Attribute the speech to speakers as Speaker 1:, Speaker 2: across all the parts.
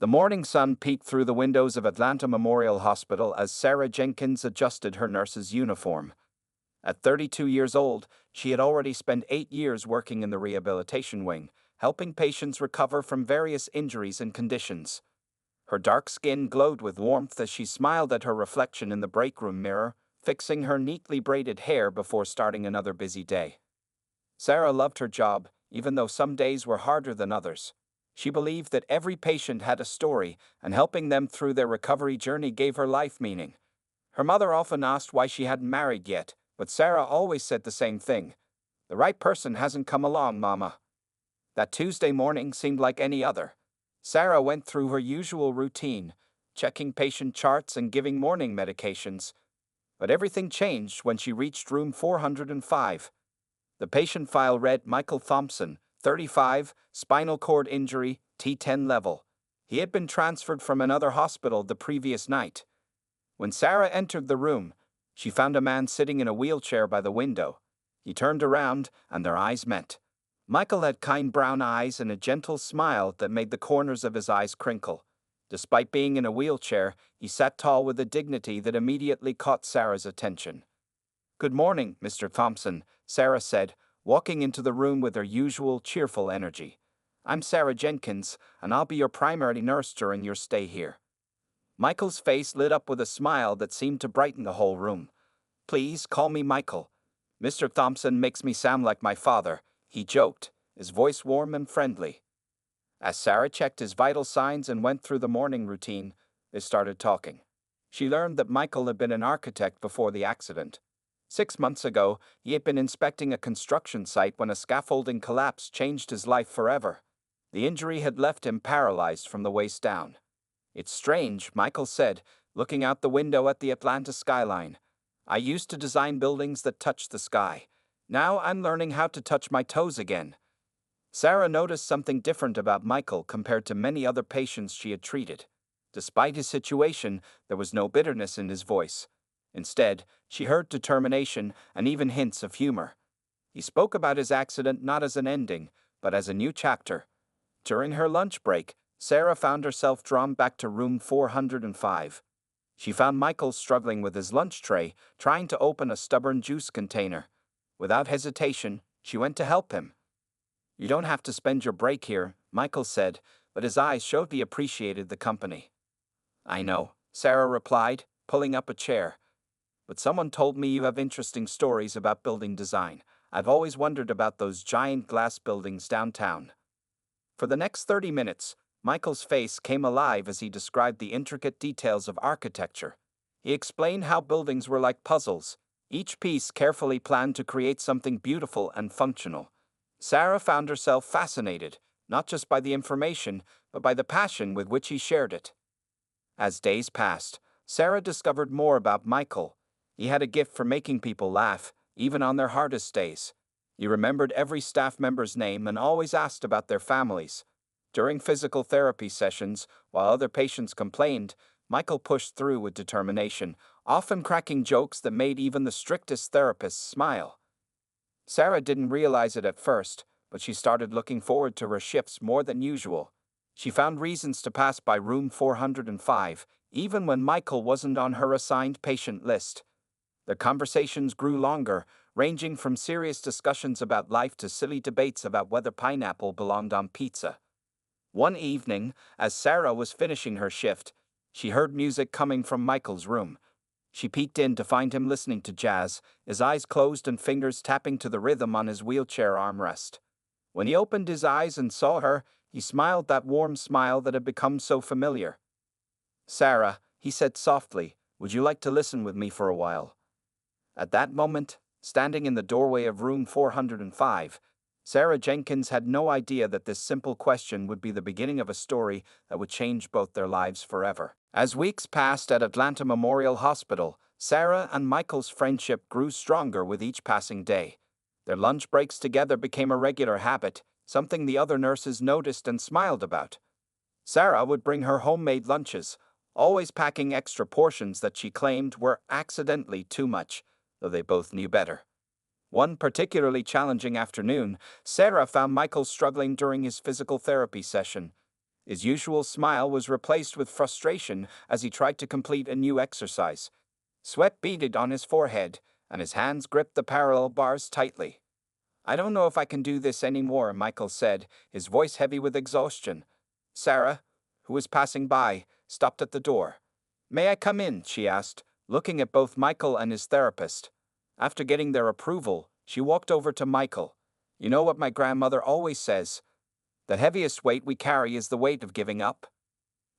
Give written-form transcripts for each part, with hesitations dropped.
Speaker 1: The morning sun peeked through the windows of Atlanta Memorial Hospital as Sarah Jenkins adjusted her nurse's uniform. At 32 years old, she had already spent 8 years working in the rehabilitation wing, helping patients recover from various injuries and conditions. Her dark skin glowed with warmth as she smiled at her reflection in the break room mirror, fixing her neatly braided hair before starting another busy day. Sarah loved her job, even though some days were harder than others. She believed that every patient had a story, and helping them through their recovery journey gave her life meaning. Her mother often asked why she hadn't married yet, but Sarah always said the same thing. "The right person hasn't come along, Mama." That Tuesday morning seemed like any other. Sarah went through her usual routine, checking patient charts and giving morning medications. But everything changed when she reached room 405. The patient file read Michael Thompson, 35, spinal cord injury, T10 level. He had been transferred from another hospital the previous night. When Sarah entered the room, she found a man sitting in a wheelchair by the window. He turned around, and their eyes met. Michael had kind brown eyes and a gentle smile that made the corners of his eyes crinkle. Despite being in a wheelchair, he sat tall with a dignity that immediately caught Sarah's attention. "Good morning, Mr. Thompson," Sarah said, walking into the room with her usual cheerful energy. "I'm Sarah Jenkins, and I'll be your primary nurse during your stay here." Michael's face lit up with a smile that seemed to brighten the whole room. "Please call me Michael. Mr. Thompson makes me sound like my father," he joked, his voice warm and friendly. As Sarah checked his vital signs and went through the morning routine, they started talking. She learned that Michael had been an architect before the accident. 6 months ago, he had been inspecting a construction site when a scaffolding collapse changed his life forever. The injury had left him paralyzed from the waist down. "It's strange," Michael said, looking out the window at the Atlanta skyline. "I used to design buildings that touched the sky. Now I'm learning how to touch my toes again." Sarah noticed something different about Michael compared to many other patients she had treated. Despite his situation, there was no bitterness in his voice. Instead, she heard determination and even hints of humor. He spoke about his accident not as an ending, but as a new chapter. During her lunch break, Sarah found herself drawn back to room 405. She found Michael struggling with his lunch tray, trying to open a stubborn juice container. Without hesitation, she went to help him. "You don't have to spend your break here," Michael said, but his eyes showed he appreciated the company. "I know," Sarah replied, pulling up a chair. "But someone told me you have interesting stories about building design. I've always wondered about those giant glass buildings downtown." For the next 30 minutes, Michael's face came alive as he described the intricate details of architecture. He explained how buildings were like puzzles, each piece carefully planned to create something beautiful and functional. Sarah found herself fascinated, not just by the information, but by the passion with which he shared it. As days passed, Sarah discovered more about Michael. He had a gift for making people laugh, even on their hardest days. He remembered every staff member's name and always asked about their families. During physical therapy sessions, while other patients complained, Michael pushed through with determination, often cracking jokes that made even the strictest therapists smile. Sarah didn't realize it at first, but she started looking forward to her shifts more than usual. She found reasons to pass by room 405, even when Michael wasn't on her assigned patient list. Their conversations grew longer, ranging from serious discussions about life to silly debates about whether pineapple belonged on pizza. One evening, as Sarah was finishing her shift, she heard music coming from Michael's room. She peeked in to find him listening to jazz, his eyes closed and fingers tapping to the rhythm on his wheelchair armrest. When he opened his eyes and saw her, he smiled that warm smile that had become so familiar. "Sarah," he said softly, "would you like to listen with me for a while?" At that moment, standing in the doorway of room 405, Sarah Jenkins had no idea that this simple question would be the beginning of a story that would change both their lives forever. As weeks passed at Atlanta Memorial Hospital, Sarah and Michael's friendship grew stronger with each passing day. Their lunch breaks together became a regular habit, something the other nurses noticed and smiled about. Sarah would bring her homemade lunches, always packing extra portions that she claimed were accidentally too much, though they both knew better. One particularly challenging afternoon, Sarah found Michael struggling during his physical therapy session. His usual smile was replaced with frustration as he tried to complete a new exercise. Sweat beaded on his forehead, and his hands gripped the parallel bars tightly. "I don't know if I can do this anymore," Michael said, his voice heavy with exhaustion. Sarah, who was passing by, stopped at the door. "May I come in?" she asked, looking at both Michael and his therapist. After getting their approval, she walked over to Michael. "You know what my grandmother always says? The heaviest weight we carry is the weight of giving up."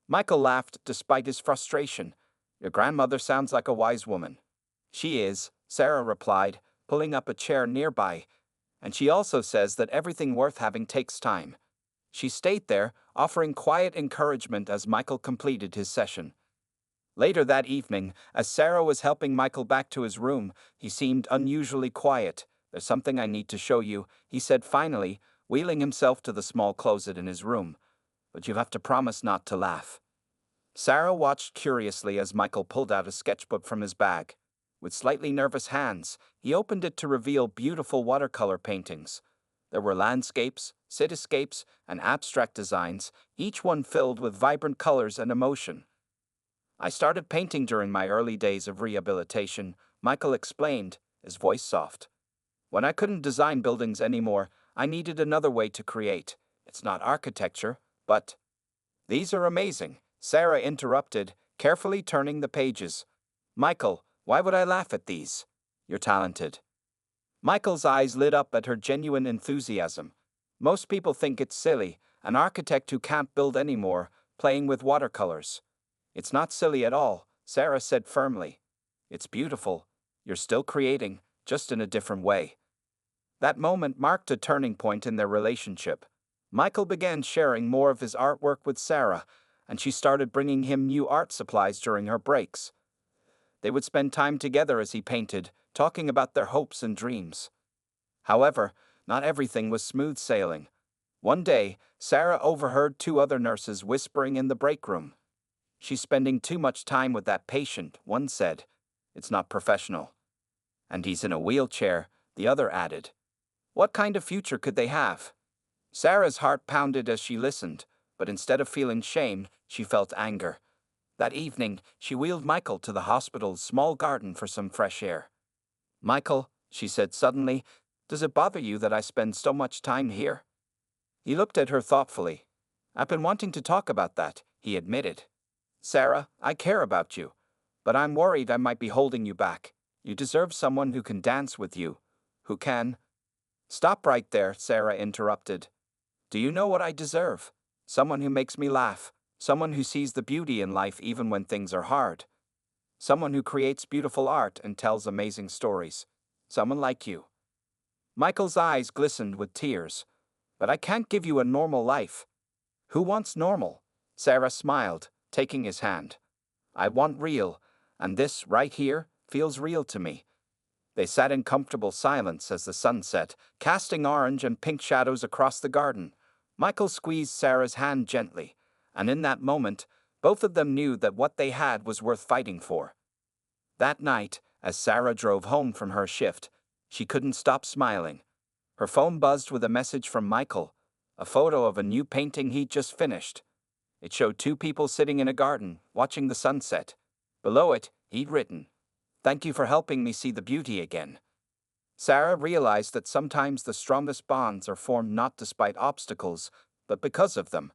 Speaker 1: Michael laughed despite his frustration. "Your grandmother sounds like a wise woman." "She is," Sarah replied, pulling up a chair nearby. "And she also says that everything worth having takes time." She stayed there, offering quiet encouragement as Michael completed his session. Later that evening, as Sarah was helping Michael back to his room, he seemed unusually quiet. "There's something I need to show you," he said finally, wheeling himself to the small closet in his room. "But you have to promise not to laugh." Sarah watched curiously as Michael pulled out a sketchbook from his bag. With slightly nervous hands, he opened it to reveal beautiful watercolor paintings. There were landscapes, cityscapes, and abstract designs, each one filled with vibrant colors and emotion. "I started painting during my early days of rehabilitation," Michael explained, his voice soft. "When I couldn't design buildings anymore, I needed another way to create. It's not architecture, but—" "These are amazing," Sarah interrupted, carefully turning the pages. "Michael, why would I laugh at these? You're talented." Michael's eyes lit up at her genuine enthusiasm. "Most people think it's silly, an architect who can't build anymore, playing with watercolors." "It's not silly at all," Sarah said firmly. "It's beautiful. You're still creating, just in a different way." That moment marked a turning point in their relationship. Michael began sharing more of his artwork with Sarah, and she started bringing him new art supplies during her breaks. They would spend time together as he painted, talking about their hopes and dreams. However, not everything was smooth sailing. One day, Sarah overheard two other nurses whispering in the break room. "She's spending too much time with that patient," one said. "It's not professional." "And he's in a wheelchair," the other added. What kind of future could they have? Sarah's heart pounded as she listened, but instead of feeling shame, she felt anger. That evening, she wheeled Michael to the hospital's small garden for some fresh air. "Michael," she said suddenly, "does it bother you that I spend so much time here?" He looked at her thoughtfully. "I've been wanting to talk about that," he admitted. "Sarah, I care about you, but I'm worried I might be holding you back. You deserve someone who can dance with you, who can—" "Stop right there," Sarah interrupted. "Do you know what I deserve? Someone who makes me laugh, someone who sees the beauty in life even when things are hard. Someone who creates beautiful art and tells amazing stories. Someone like you." Michael's eyes glistened with tears. "But I can't give you a normal life." "Who wants normal?" Sarah smiled, taking his hand. "I want real, and this, right here, feels real to me." They sat in comfortable silence as the sun set, casting orange and pink shadows across the garden. Michael squeezed Sarah's hand gently, and in that moment, both of them knew that what they had was worth fighting for. That night, as Sarah drove home from her shift, she couldn't stop smiling. Her phone buzzed with a message from Michael, a photo of a new painting he'd just finished. It showed two people sitting in a garden, watching the sunset. Below it, he'd written, "Thank you for helping me see the beauty again." Sarah realized that sometimes the strongest bonds are formed not despite obstacles, but because of them.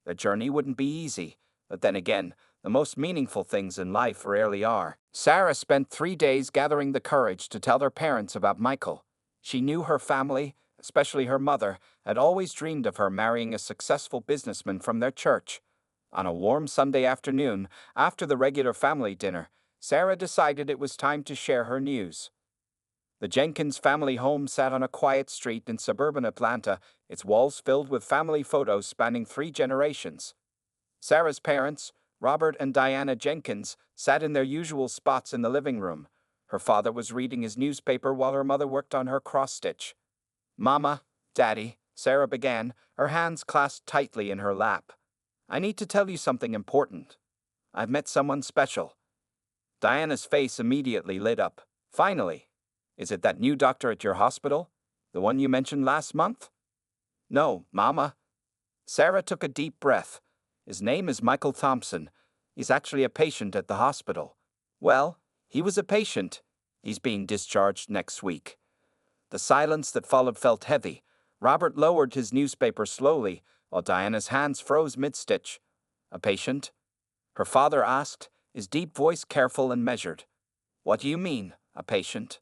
Speaker 1: The journey wouldn't be easy, but then again, the most meaningful things in life rarely are. Sarah spent 3 days gathering the courage to tell her parents about Michael. She knew her family, especially her mother, had always dreamed of her marrying a successful businessman from their church. On a warm Sunday afternoon, after the regular family dinner, Sarah decided it was time to share her news. The Jenkins family home sat on a quiet street in suburban Atlanta, its walls filled with family photos spanning 3 generations. Sarah's parents, Robert and Diana Jenkins, sat in their usual spots in the living room. Her father was reading his newspaper while her mother worked on her cross-stitch. "Mama, Daddy," Sarah began, her hands clasped tightly in her lap. "I need to tell you something important. I've met someone special." Diana's face immediately lit up. "Finally! Is it that new doctor at your hospital? The one you mentioned last month?" "No, Mama." Sarah took a deep breath. His name is Michael Thompson. He's actually a patient at the hospital. Well, he was a patient. He's being discharged next week. The silence that followed felt heavy. Robert lowered his newspaper slowly, while Diana's hands froze mid-stitch. A patient? Her father asked, his deep voice careful and measured. What do you mean, a patient?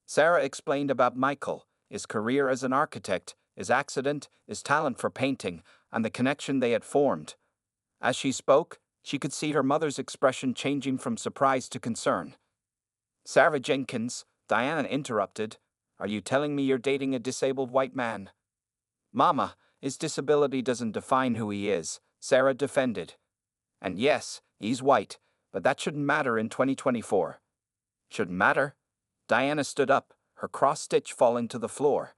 Speaker 1: Sarah explained about Michael, his career as an architect, his accident, his talent for painting, and the connection they had formed. As she spoke, she could see her mother's expression changing from surprise to concern. Sarah Jenkins, Diana interrupted, are you telling me you're dating a disabled white man? Mama, his disability doesn't define who he is, Sarah defended. And yes, he's white, but that shouldn't matter in 2024. Shouldn't matter? Diana stood up, her cross-stitch falling to the floor.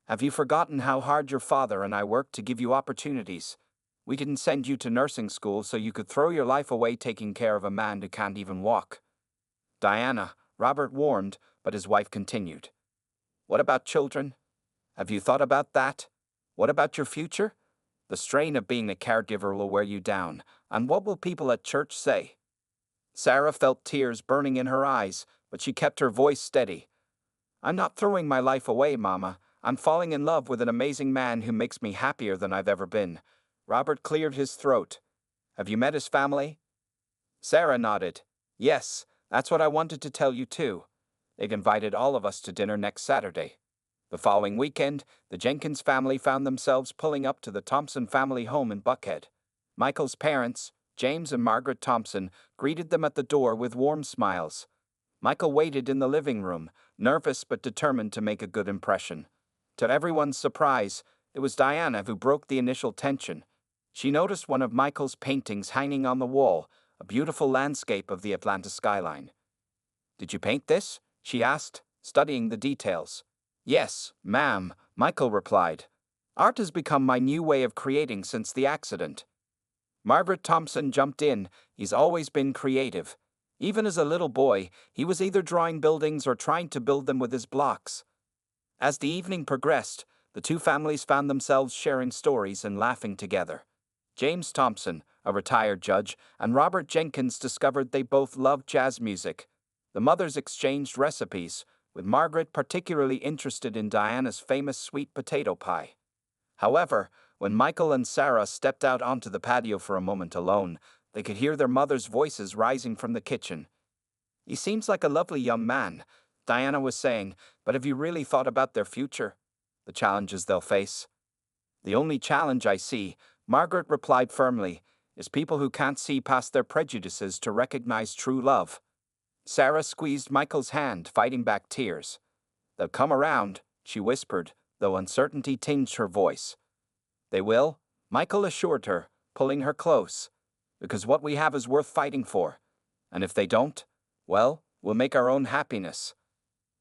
Speaker 1: Have you forgotten how hard your father and I worked to give you opportunities? We didn't send you to nursing school so you could throw your life away taking care of a man who can't even walk. Diana, Robert warned, but his wife continued. What about children? Have you thought about that? What about your future? The strain of being a caregiver will wear you down, and what will people at church say? Sarah felt tears burning in her eyes, but she kept her voice steady. I'm not throwing my life away, Mama. I'm falling in love with an amazing man who makes me happier than I've ever been. Robert cleared his throat. Have you met his family? Sarah nodded. Yes, that's what I wanted to tell you too. They've invited all of us to dinner next Saturday. The following weekend, the Jenkins family found themselves pulling up to the Thompson family home in Buckhead. Michael's parents, James and Margaret Thompson, greeted them at the door with warm smiles. Michael waited in the living room, nervous but determined to make a good impression. To everyone's surprise, it was Diana who broke the initial tension. She noticed one of Michael's paintings hanging on the wall, a beautiful landscape of the Atlanta skyline. Did you paint this? She asked, studying the details. Yes, ma'am, Michael replied. Art has become my new way of creating since the accident. Margaret Thompson jumped in. He's always been creative. Even as a little boy, he was either drawing buildings or trying to build them with his blocks. As the evening progressed, the two families found themselves sharing stories and laughing together. James Thompson, a retired judge, and Robert Jenkins discovered they both loved jazz music. The mothers exchanged recipes, with Margaret particularly interested in Diana's famous sweet potato pie. However, when Michael and Sarah stepped out onto the patio for a moment alone, they could hear their mothers' voices rising from the kitchen. He seems like a lovely young man, Diana was saying, but have you really thought about their future? The challenges they'll face? The only challenge I see, Margaret replied firmly, is people who can't see past their prejudices to recognize true love. Sarah squeezed Michael's hand, fighting back tears. They'll come around, she whispered, though uncertainty tinged her voice. They will, Michael assured her, pulling her close, because what we have is worth fighting for. And if they don't, well, we'll make our own happiness.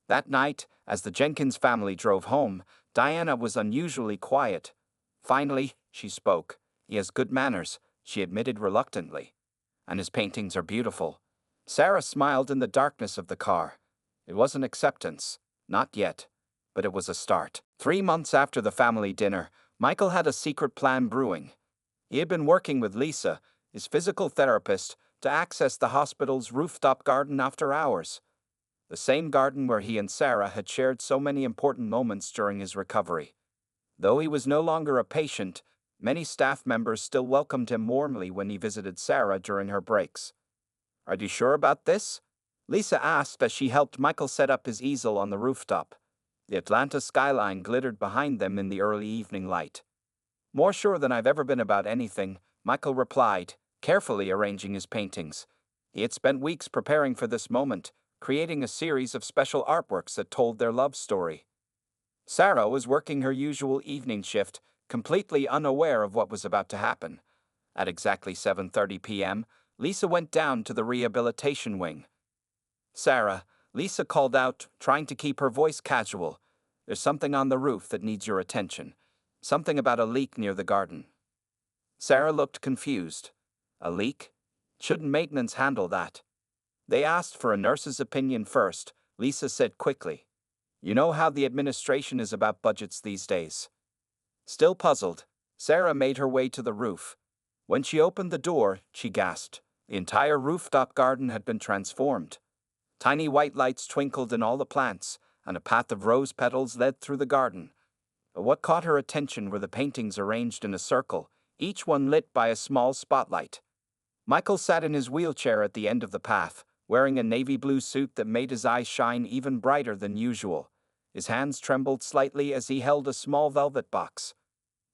Speaker 1: That night, as the Jenkins family drove home, Diana was unusually quiet. Finally, she spoke. He has good manners, she admitted reluctantly. And his paintings are beautiful. Sarah smiled in the darkness of the car. It wasn't acceptance, not yet, but it was a start. 3 months after the family dinner, Michael had a secret plan brewing. He had been working with Lisa, his physical therapist, to access the hospital's rooftop garden after hours. The same garden where he and Sarah had shared so many important moments during his recovery. Though he was no longer a patient, many staff members still welcomed him warmly when he visited Sarah during her breaks. Are you sure about this? Lisa asked as she helped Michael set up his easel on the rooftop. The Atlanta skyline glittered behind them in the early evening light. More sure than I've ever been about anything, Michael replied, carefully arranging his paintings. He had spent weeks preparing for this moment, creating a series of special artworks that told their love story. Sarah was working her usual evening shift, completely unaware of what was about to happen. At exactly 7:30 p.m., Lisa went down to the rehabilitation wing. Sarah, Lisa called out, trying to keep her voice casual. There's something on the roof that needs your attention. Something about a leak near the garden. Sarah looked confused. A leak? Shouldn't maintenance handle that? They asked for a nurse's opinion first, Lisa said quickly. You know how the administration is about budgets these days. Still puzzled, Sarah made her way to the roof. When she opened the door, she gasped. The entire rooftop garden had been transformed. Tiny white lights twinkled in all the plants, and a path of rose petals led through the garden. But what caught her attention were the paintings arranged in a circle, each one lit by a small spotlight. Michael sat in his wheelchair at the end of the path, wearing a navy blue suit that made his eyes shine even brighter than usual. His hands trembled slightly as he held a small velvet box.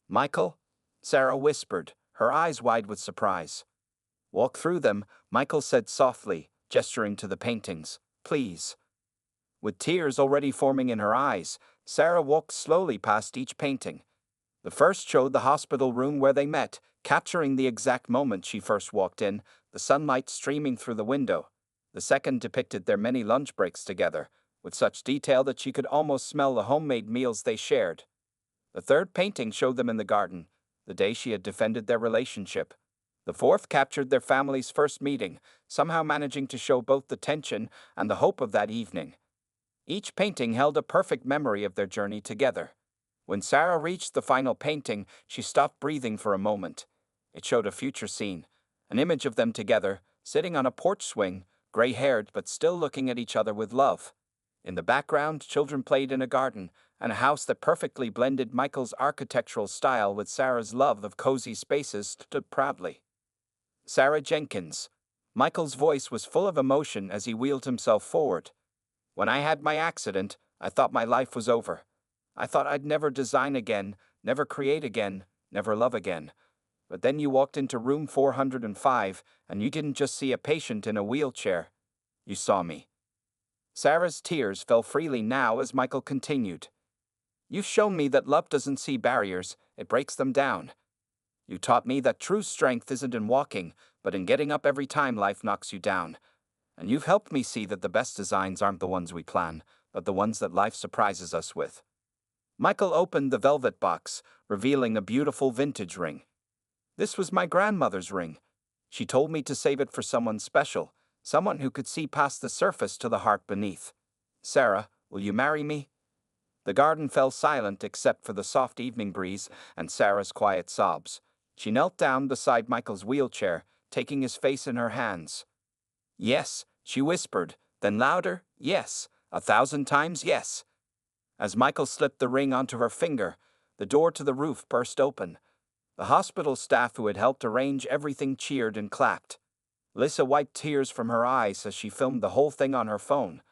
Speaker 1: "Michael?" Sarah whispered, her eyes wide with surprise. "Walk through them," Michael said softly, gesturing to the paintings. "Please." With tears already forming in her eyes, Sarah walked slowly past each painting. The first showed the hospital room where they met, capturing the exact moment she first walked in, the sunlight streaming through the window. The second depicted their many lunch breaks together, with such detail that she could almost smell the homemade meals they shared. The third painting showed them in the garden, the day she had defended their relationship. The fourth captured their family's first meeting, somehow managing to show both the tension and the hope of that evening. Each painting held a perfect memory of their journey together. When Sarah reached the final painting, she stopped breathing for a moment. It showed a future scene, an image of them together, sitting on a porch swing, gray-haired but still looking at each other with love. In the background, children played in a garden, and a house that perfectly blended Michael's architectural style with Sarah's love of cozy spaces stood proudly. Sarah Jenkins. Michael's voice was full of emotion as he wheeled himself forward. "When I had my accident, I thought my life was over. I thought I'd never design again, never create again, never love again. But then you walked into room 405, and you didn't just see a patient in a wheelchair. You saw me." Sarah's tears fell freely now as Michael continued. "You've shown me that love doesn't see barriers, it breaks them down. You taught me that true strength isn't in walking, but in getting up every time life knocks you down. And you've helped me see that the best designs aren't the ones we plan, but the ones that life surprises us with." Michael opened the velvet box, revealing a beautiful vintage ring. "This was my grandmother's ring. She told me to save it for someone special, someone who could see past the surface to the heart beneath. Sarah, will you marry me?" The garden fell silent except for the soft evening breeze and Sarah's quiet sobs. She knelt down beside Michael's wheelchair, taking his face in her hands. "Yes," she whispered, then louder, "Yes, 1,000 times yes." As Michael slipped the ring onto her finger, the door to the roof burst open. The hospital staff who had helped arrange everything cheered and clapped. Lissa wiped tears from her eyes as she filmed the whole thing on her phone.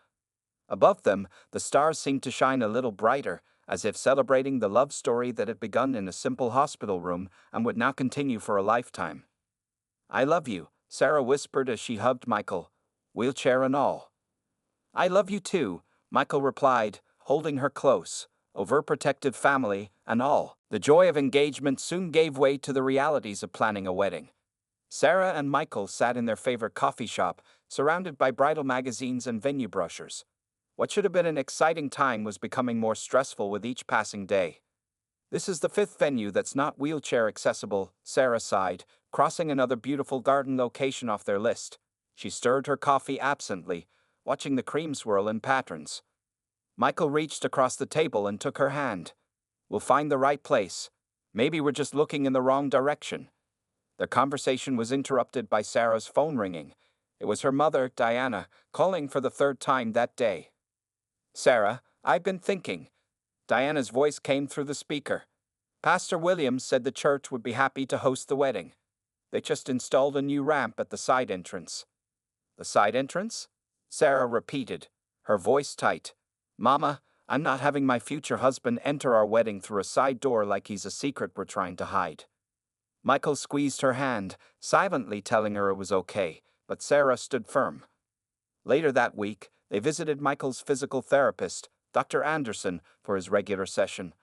Speaker 1: Above them, the stars seemed to shine a little brighter, as if celebrating the love story that had begun in a simple hospital room and would now continue for a lifetime. "I love you," Sarah whispered as she hugged Michael, wheelchair and all. "I love you too," Michael replied, holding her close, overprotective family and all. The joy of engagement soon gave way to the realities of planning a wedding. Sarah and Michael sat in their favorite coffee shop, surrounded by bridal magazines and venue brochures. What should have been an exciting time was becoming more stressful with each passing day. "This is the fifth venue that's not wheelchair accessible," Sarah sighed, crossing another beautiful garden location off their list. She stirred her coffee absently, watching the cream swirl in patterns. Michael reached across the table and took her hand. "We'll find the right place. Maybe we're just looking in the wrong direction." Their conversation was interrupted by Sarah's phone ringing. It was her mother, Diana, calling for the third time that day. "Sarah, I've been thinking." Diana's voice came through the speaker. "Pastor Williams said the church would be happy to host the wedding. They just installed a new ramp at the side entrance." "The side entrance?" Sarah repeated, her voice tight. "Mama, I'm not having my future husband enter our wedding through a side door like he's a secret we're trying to hide." Michael squeezed her hand, silently telling her it was okay, but Sarah stood firm. Later that week, they visited Michael's physical therapist, Dr. Anderson, for his regular session.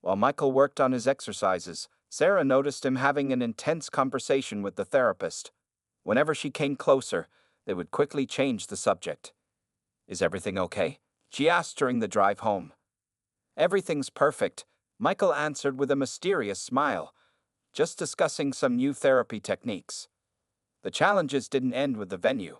Speaker 1: While Michael worked on his exercises, Sarah noticed him having an intense conversation with the therapist. Whenever she came closer, they would quickly change the subject. "Is everything okay?" she asked during the drive home. "Everything's perfect," Michael answered with a mysterious smile. "Just discussing some new therapy techniques." The challenges didn't end with the venue.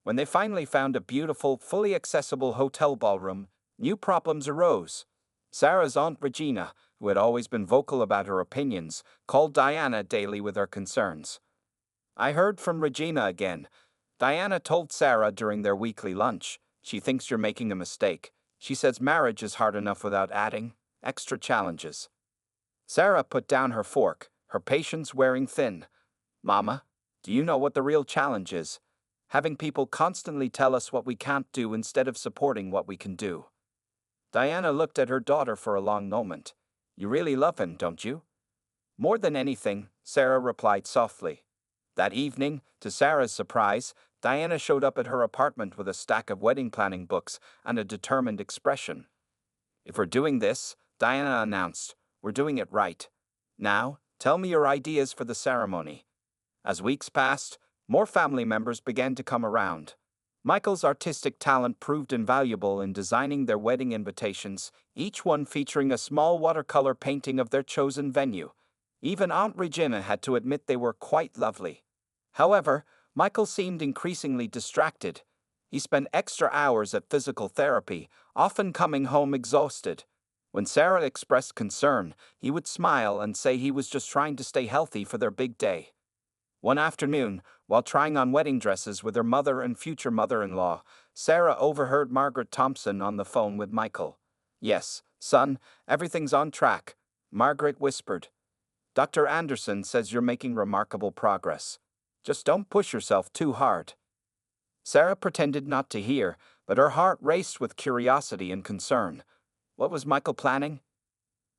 Speaker 1: When they finally found a beautiful, fully accessible hotel ballroom, new problems arose. Sarah's Aunt Regina, who had always been vocal about her opinions, called Diana daily with her concerns. "I heard from Regina again," Diana told Sarah during their weekly lunch. "She thinks you're making a mistake. She says marriage is hard enough without adding extra challenges." Sarah put down her fork, her patience wearing thin. "Mama, do you know what the real challenge is? Having people constantly tell us what we can't do instead of supporting what we can do." Diana looked at her daughter for a long moment. "You really love him, don't you?" "More than anything," Sarah replied softly. That evening, to Sarah's surprise, Diana showed up at her apartment with a stack of wedding planning books and a determined expression. "If we're doing this," Diana announced, "we're doing it right. Now, tell me your ideas for the ceremony." As weeks passed, more family members began to come around. Michael's artistic talent proved invaluable in designing their wedding invitations, each one featuring a small watercolor painting of their chosen venue. Even Aunt Regina had to admit they were quite lovely. However, Michael seemed increasingly distracted. He spent extra hours at physical therapy, often coming home exhausted. When Sarah expressed concern, he would smile and say he was just trying to stay healthy for their big day. One afternoon, while trying on wedding dresses with her mother and future mother-in-law, Sarah overheard Margaret Thompson on the phone with Michael. "Yes, son, everything's on track," Margaret whispered. "Dr. Anderson says you're making remarkable progress. Just don't push yourself too hard." Sarah pretended not to hear, but her heart raced with curiosity and concern. What was Michael planning?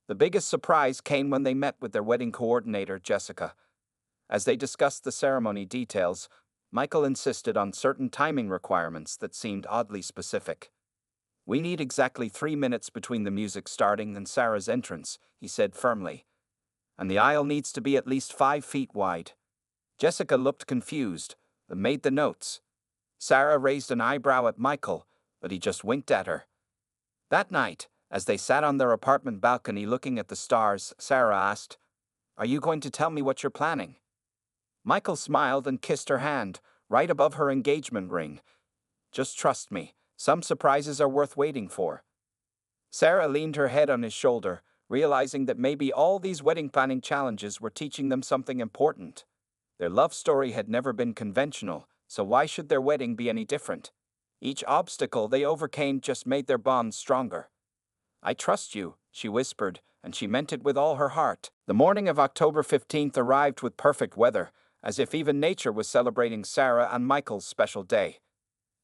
Speaker 1: The biggest surprise came when they met with their wedding coordinator, Jessica. As they discussed the ceremony details, Michael insisted on certain timing requirements that seemed oddly specific. "We need exactly 3 minutes between the music starting and Sarah's entrance," he said firmly. "And the aisle needs to be at least 5 feet wide." Jessica looked confused, but made the notes. Sarah raised an eyebrow at Michael, but he just winked at her. That night, as they sat on their apartment balcony looking at the stars, Sarah asked, "Are you going to tell me what you're planning?" Michael smiled and kissed her hand, right above her engagement ring. "Just trust me, some surprises are worth waiting for." Sarah leaned her head on his shoulder, realizing that maybe all these wedding planning challenges were teaching them something important. Their love story had never been conventional, so why should their wedding be any different? Each obstacle they overcame just made their bond stronger. "I trust you," she whispered, and she meant it with all her heart. The morning of October 15th arrived with perfect weather, as if even nature was celebrating Sarah and Michael's special day.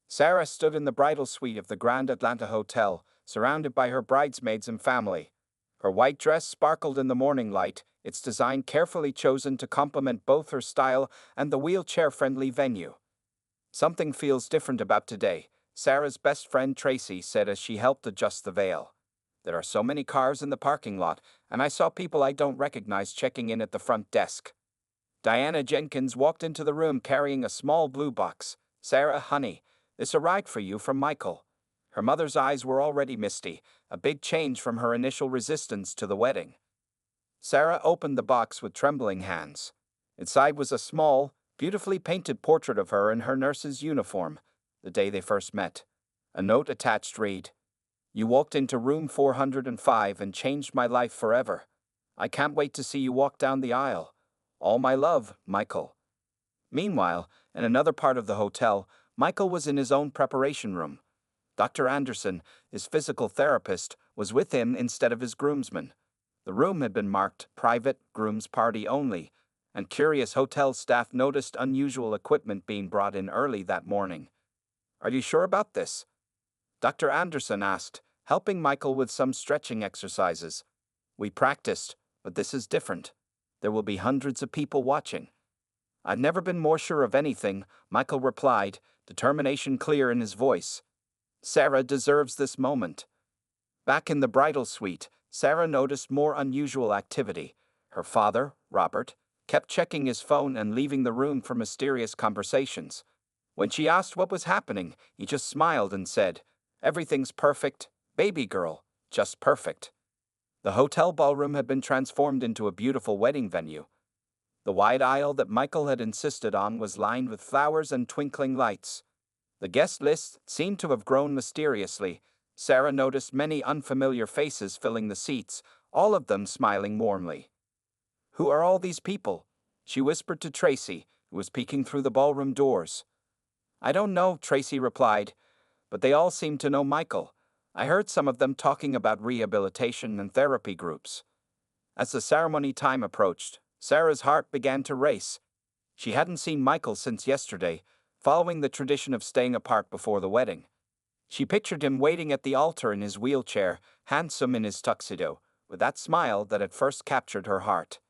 Speaker 1: Sarah stood in the bridal suite of the Grand Atlanta Hotel, surrounded by her bridesmaids and family. Her white dress sparkled in the morning light, its design carefully chosen to complement both her style and the wheelchair-friendly venue. "Something feels different about today," Sarah's best friend Tracy said as she helped adjust the veil. "There are so many cars in the parking lot, and I saw people I don't recognize checking in at the front desk." Diana Jenkins walked into the room carrying a small blue box. "Sarah, honey, this arrived for you from Michael." Her mother's eyes were already misty, a big change from her initial resistance to the wedding. Sarah opened the box with trembling hands. Inside was a small, beautifully painted portrait of her in her nurse's uniform, the day they first met. A note attached read, "You walked into room 405 and changed my life forever. I can't wait to see you walk down the aisle. All my love, Michael." Meanwhile, in another part of the hotel, Michael was in his own preparation room. Dr. Anderson, his physical therapist, was with him instead of his groomsman. The room had been marked "Private Groom's Party Only," and curious hotel staff noticed unusual equipment being brought in early that morning. "Are you sure about this?" Dr. Anderson asked, helping Michael with some stretching exercises. "We practiced, but this is different. There will be hundreds of people watching." "I've never been more sure of anything," Michael replied, determination clear in his voice. "Sarah deserves this moment." Back in the bridal suite, Sarah noticed more unusual activity. Her father, Robert, kept checking his phone and leaving the room for mysterious conversations. When she asked what was happening, he just smiled and said, "Everything's perfect, baby girl, just perfect." The hotel ballroom had been transformed into a beautiful wedding venue. The wide aisle that Michael had insisted on was lined with flowers and twinkling lights. The guest list seemed to have grown mysteriously. Sarah noticed many unfamiliar faces filling the seats, all of them smiling warmly. "Who are all these people?" she whispered to Tracy, who was peeking through the ballroom doors. "I don't know," Tracy replied, "but they all seem to know Michael. I heard some of them talking about rehabilitation and therapy groups." As the ceremony time approached, Sarah's heart began to race. She hadn't seen Michael since yesterday, following the tradition of staying apart before the wedding. She pictured him waiting at the altar in his wheelchair, handsome in his tuxedo, with that smile that had first captured her heart.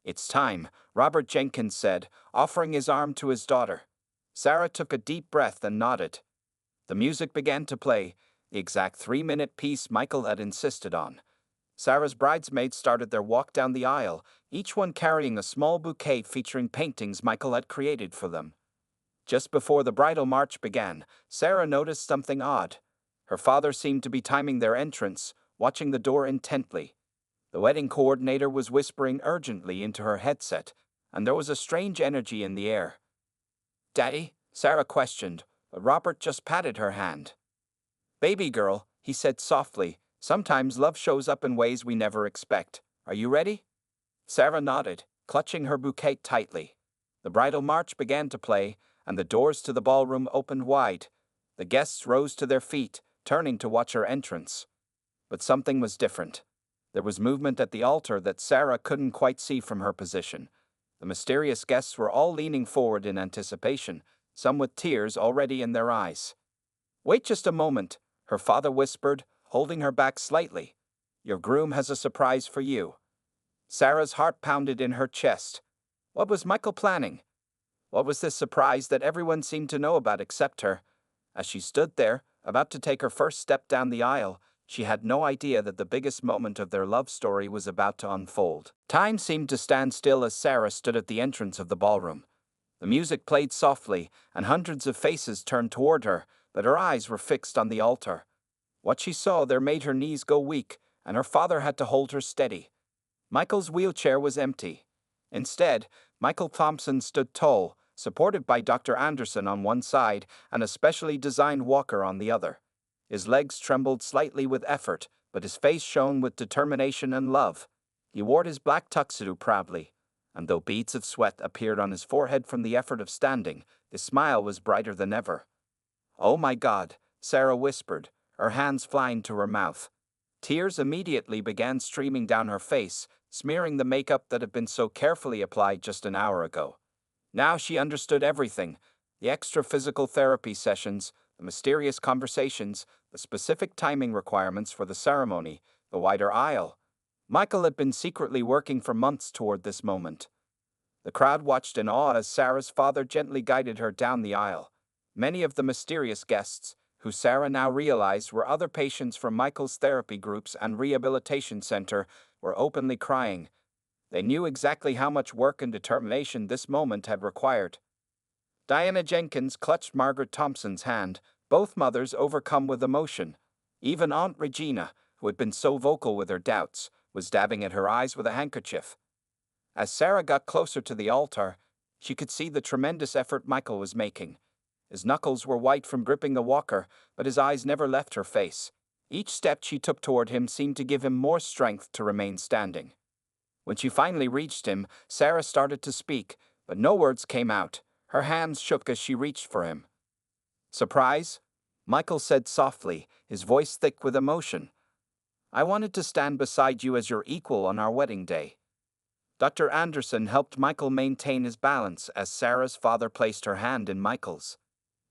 Speaker 1: "It's time," Robert Jenkins said, offering his arm to his daughter. Sarah took a deep breath and nodded. The music began to play, the exact 3-minute piece Michael had insisted on. Sarah's bridesmaids started their walk down the aisle, each one carrying a small bouquet featuring paintings Michael had created for them. Just before the bridal march began, Sarah noticed something odd. Her father seemed to be timing their entrance, watching the door intently. The wedding coordinator was whispering urgently into her headset, and there was a strange energy in the air. "Daddy?" Sarah questioned, but Robert just patted her hand. "Baby girl," he said softly, "sometimes love shows up in ways we never expect. Are you ready?" Sarah nodded, clutching her bouquet tightly. The bridal march began to play, and the doors to the ballroom opened wide. The guests rose to their feet, turning to watch her entrance. But something was different. There was movement at the altar that Sarah couldn't quite see from her position. The mysterious guests were all leaning forward in anticipation, some with tears already in their eyes. "Wait just a moment," her father whispered, holding her back slightly. "Your groom has a surprise for you." Sarah's heart pounded in her chest. What was Michael planning? What was this surprise that everyone seemed to know about except her? As she stood there, about to take her first step down the aisle, she had no idea that the biggest moment of their love story was about to unfold. Time seemed to stand still as Sarah stood at the entrance of the ballroom. The music played softly, and hundreds of faces turned toward her, but her eyes were fixed on the altar. What she saw there made her knees go weak, and her father had to hold her steady. Michael's wheelchair was empty. Instead, Michael Thompson stood tall, supported by Dr. Anderson on one side and a specially designed walker on the other. His legs trembled slightly with effort, but his face shone with determination and love. He wore his black tuxedo proudly, and though beads of sweat appeared on his forehead from the effort of standing, his smile was brighter than ever. "Oh my God," Sarah whispered, her hands flying to her mouth. Tears immediately began streaming down her face, smearing the makeup that had been so carefully applied just an hour ago. Now she understood everything: the extra physical therapy sessions, the mysterious conversations, the specific timing requirements for the ceremony, the wider aisle. Michael had been secretly working for months toward this moment. The crowd watched in awe as Sarah's father gently guided her down the aisle. Many of the mysterious guests, who Sarah now realized were other patients from Michael's therapy groups and rehabilitation center, were openly crying. They knew exactly how much work and determination this moment had required. Diana Jenkins clutched Margaret Thompson's hand, both mothers overcome with emotion. Even Aunt Regina, who had been so vocal with her doubts, was dabbing at her eyes with a handkerchief. As Sarah got closer to the altar, she could see the tremendous effort Michael was making. His knuckles were white from gripping the walker, but his eyes never left her face. Each step she took toward him seemed to give him more strength to remain standing. When she finally reached him, Sarah started to speak, but no words came out. Her hands shook as she reached for him. "Surprise?" Michael said softly, his voice thick with emotion. "I wanted to stand beside you as your equal on our wedding day." Dr. Anderson helped Michael maintain his balance as Sarah's father placed her hand in Michael's.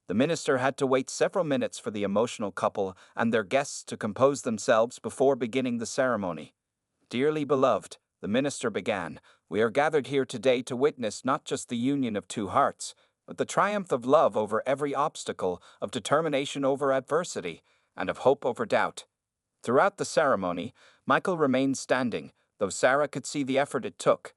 Speaker 1: The minister had to wait several minutes for the emotional couple and their guests to compose themselves before beginning the ceremony. "Dearly beloved," the minister began, "we are gathered here today to witness not just the union of two hearts, but the triumph of love over every obstacle, of determination over adversity, and of hope over doubt." Throughout the ceremony, Michael remained standing, though Sarah could see the effort it took.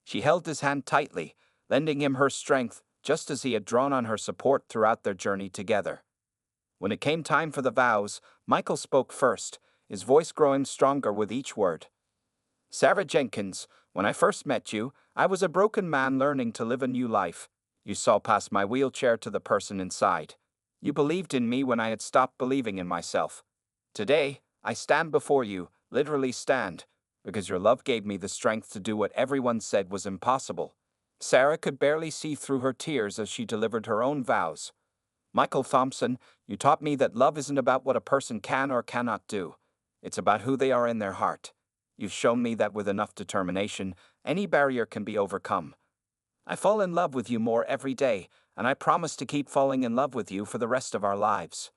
Speaker 1: She held his hand tightly, lending him her strength, just as he had drawn on her support throughout their journey together. When it came time for the vows, Michael spoke first, his voice growing stronger with each word. "Sarah Jenkins, when I first met you, I was a broken man learning to live a new life. You saw past my wheelchair to the person inside. You believed in me when I had stopped believing in myself. Today, I stand before you, literally stand, because your love gave me the strength to do what everyone said was impossible. Sarah could barely see through her tears as she delivered her own vows. Michael Thompson, you taught me that love isn't about what a person can or cannot do. It's about who they are in their heart. You've shown me that with enough determination, any barrier can be overcome. I fall in love with you more every day, and I promise to keep falling in love with you for the rest of our lives.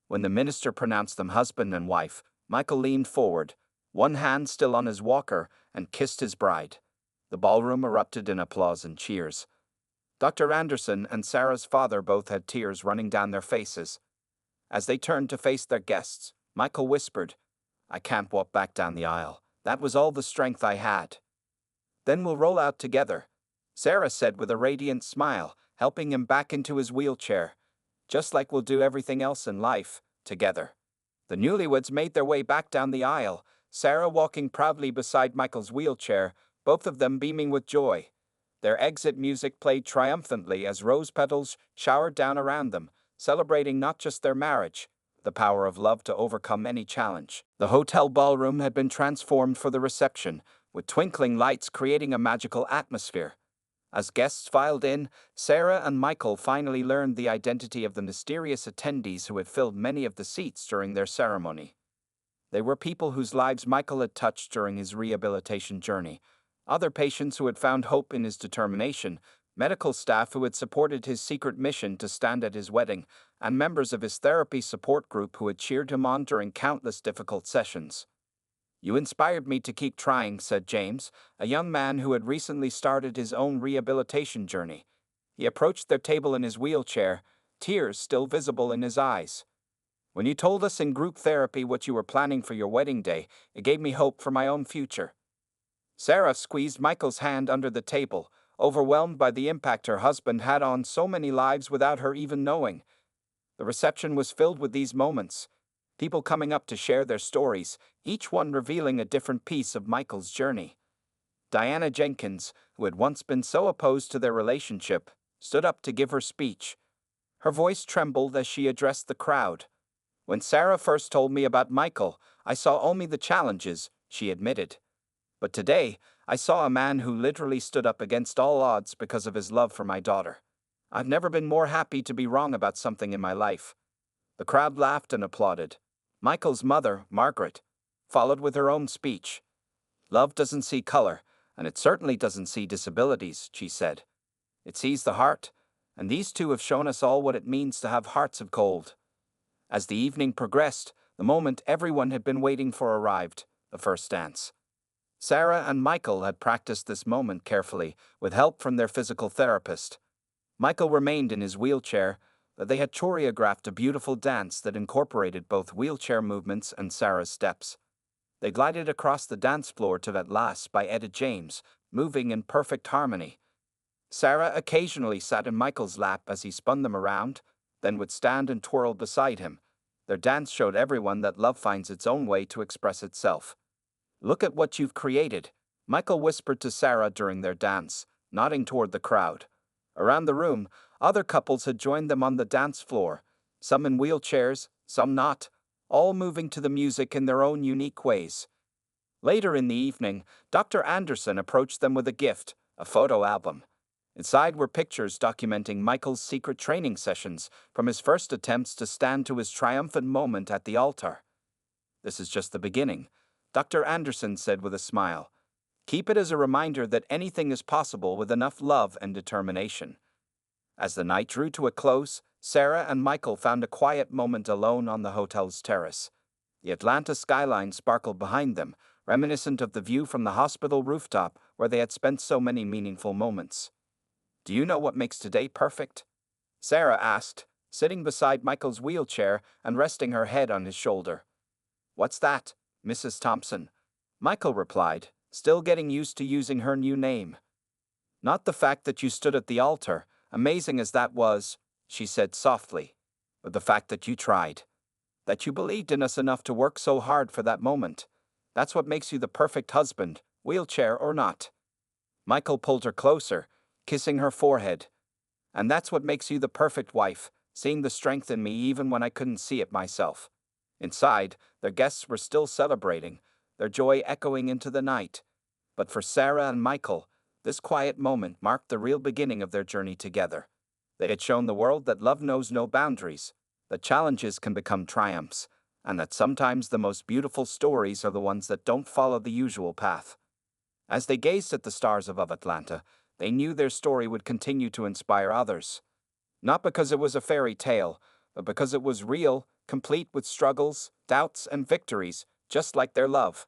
Speaker 1: When the minister pronounced them husband and wife, Michael leaned forward, one hand still on his walker, and kissed his bride. The ballroom erupted in applause and cheers. Dr. Anderson and Sarah's father both had tears running down their faces. As they turned to face their guests, Michael whispered, "I can't walk back down the aisle. That was all the strength I had." "Then we'll roll out together," Sarah said with a radiant smile, helping him back into his wheelchair. "Just like we'll do everything else in life, together." The newlyweds made their way back down the aisle, Sarah walking proudly beside Michael's wheelchair, both of them beaming with joy. Their exit music played triumphantly as rose petals showered down around them, celebrating not just their marriage, the power of love to overcome any challenge. The hotel ballroom had been transformed for the reception, with twinkling lights creating a magical atmosphere. As guests filed in, Sarah and Michael finally learned the identity of the mysterious attendees who had filled many of the seats during their ceremony. They were people whose lives Michael had touched during his rehabilitation journey, other patients who had found hope in his determination, medical staff who had supported his secret mission to stand at his wedding, and members of his therapy support group who had cheered him on during countless difficult sessions. "You inspired me to keep trying," said James, a young man who had recently started his own rehabilitation journey. He approached their table in his wheelchair, tears still visible in his eyes. "When you told us in group therapy what you were planning for your wedding day, it gave me hope for my own future." Sarah squeezed Michael's hand under the table, overwhelmed by the impact her husband had on so many lives without her even knowing. The reception was filled with these moments, people coming up to share their stories, each one revealing a different piece of Michael's journey. Diana Jenkins, who had once been so opposed to their relationship, stood up to give her speech. Her voice trembled as she addressed the crowd. "When Sarah first told me about Michael, I saw only the challenges," she admitted. "But today, I saw a man who literally stood up against all odds because of his love for my daughter. I've never been more happy to be wrong about something in my life." The crowd laughed and applauded. Michael's mother, Margaret, followed with her own speech. "Love doesn't see color, and it certainly doesn't see disabilities," she said. "It sees the heart, and these two have shown us all what it means to have hearts of gold." As the evening progressed, the moment everyone had been waiting for arrived, the first dance. Sarah and Michael had practiced this moment carefully, with help from their physical therapist. Michael remained in his wheelchair, but they had choreographed a beautiful dance that incorporated both wheelchair movements and Sarah's steps. They glided across the dance floor to That Last by Etta James, moving in perfect harmony. Sarah occasionally sat in Michael's lap as he spun them around, then would stand and twirl beside him. Their dance showed everyone that love finds its own way to express itself. "Look at what you've created," Michael whispered to Sarah during their dance, nodding toward the crowd. Around the room, other couples had joined them on the dance floor, some in wheelchairs, some not, all moving to the music in their own unique ways. Later in the evening, Dr. Anderson approached them with a gift, a photo album. Inside were pictures documenting Michael's secret training sessions, from his first attempts to stand to his triumphant moment at the altar. "This is just the beginning," Dr. Anderson said with a smile. "Keep it as a reminder that anything is possible with enough love and determination." As the night drew to a close, Sarah and Michael found a quiet moment alone on the hotel's terrace. The Atlanta skyline sparkled behind them, reminiscent of the view from the hospital rooftop where they had spent so many meaningful moments. "Do you know what makes today perfect?" Sarah asked, sitting beside Michael's wheelchair and resting her head on his shoulder. "What's that, Mrs. Thompson?" Michael replied, still getting used to using her new name. "Not the fact that you stood at the altar, amazing as that was," she said softly, "but the fact that you tried. That you believed in us enough to work so hard for that moment. That's what makes you the perfect husband, wheelchair or not." Michael pulled her closer, kissing her forehead. "And that's what makes you the perfect wife, seeing the strength in me even when I couldn't see it myself. Inside, their guests were still celebrating, their joy echoing into the night. But for Sarah and Michael, this quiet moment marked the real beginning of their journey together. They had shown the world that love knows no boundaries, that challenges can become triumphs, and that sometimes the most beautiful stories are the ones that don't follow the usual path. As they gazed at the stars above Atlanta, they knew their story would continue to inspire others. Not because it was a fairy tale, but because it was real, complete with struggles, doubts, and victories, just like their love.